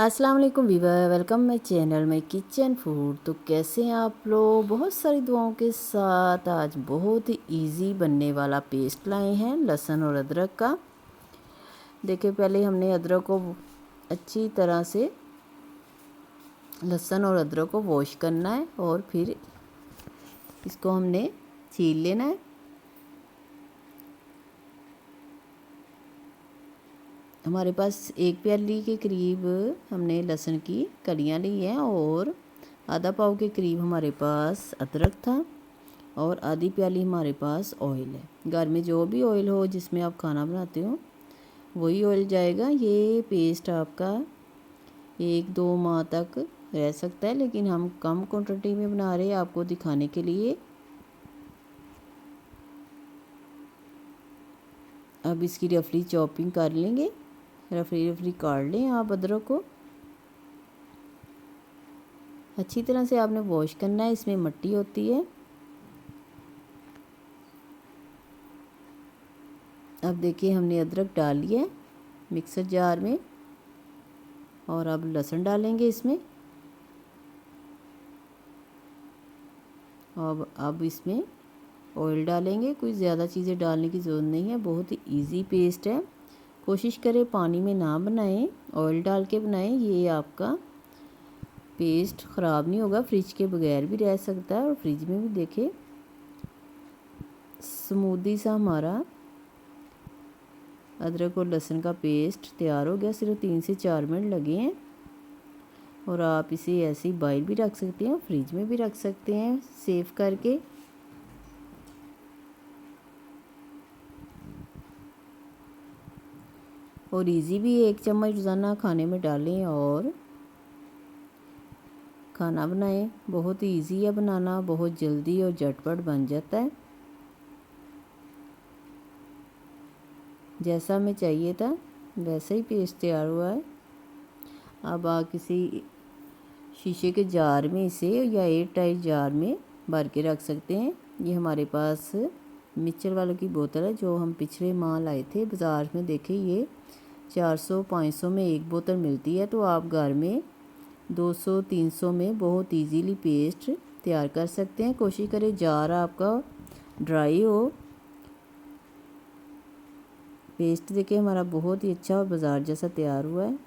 अस्सलाम वालेकुम viewer, welcome my channel my kitchen food. तो कैसे हैं आप लोग? बहुत सारी दुआओं के साथ आज बहुत ही इजी बनने वाला पेस्ट लाए हैं लहसुन और अदरक का। देखिए, पहले हमने अदरक को अच्छी तरह से लहसुन और अदरक को वॉश करना है और फिर इसको हमने छील लेना है। हमारे पास एक प्याली के करीब हमने लहसुन की कलियां ली हैं और आधा पाव के करीब हमारे पास अदरक था और आधी प्याली हमारे पास ऑयल है। घर में जो भी ऑयल हो जिसमें आप खाना बनाते हो वही ऑयल जाएगा। ये पेस्ट आपका 1-2 माह तक रह सकता है, लेकिन हम कम क्वांटिटी में बना रहे हैं आपको दिखाने के लिए। अब इसकी रफली चॉपिंग कर लेंगे, रफली काट लें आप अदरक को। अच्छी तरह से आपने वॉश करना है, इसमें मिट्टी होती है। अब देखिए, हमने अदरक डाल लिया है मिक्सर जार में और अब लहसुन डालेंगे इसमें। अब इसमें ऑयल डालेंगे। कोई ज़्यादा चीज़ें डालने की ज़रूरत नहीं है, बहुत ही इजी पेस्ट है। कोशिश करें पानी में ना बनाएं, ऑयल डाल के बनाएं। ये आपका पेस्ट ख़राब नहीं होगा, फ्रिज के बगैर भी रह सकता है और फ्रिज में भी देखें स्मूदी सा हमारा अदरक और लहसुन का पेस्ट तैयार हो गया। सिर्फ 3 से 4 मिनट लगे हैं और आप इसे ऐसे ही बॉयल भी रख सकते हैं, फ्रिज में भी रख सकते हैं सेव करके। और इजी भी, 1 चम्मच रोज़ाना खाने में डालें और खाना बनाएं। बहुत ही इजी है बनाना, बहुत जल्दी और झटपट बन जाता है। जैसा हमें चाहिए था वैसा ही पेस्ट तैयार हुआ है। अब आप किसी शीशे के जार में इसे या एयर टाइट जार में भर के रख सकते हैं। ये हमारे पास मिक्सचर वालों की बोतल है जो हम पिछले माह लाए थे बाज़ार में। देखिए, ये 400-500 में एक बोतल मिलती है, तो आप घर में 200-300 में बहुत इजीली पेस्ट तैयार कर सकते हैं। कोशिश करें जार आपका ड्राई हो। पेस्ट देखिए हमारा बहुत ही अच्छा और बाज़ार जैसा तैयार हुआ है।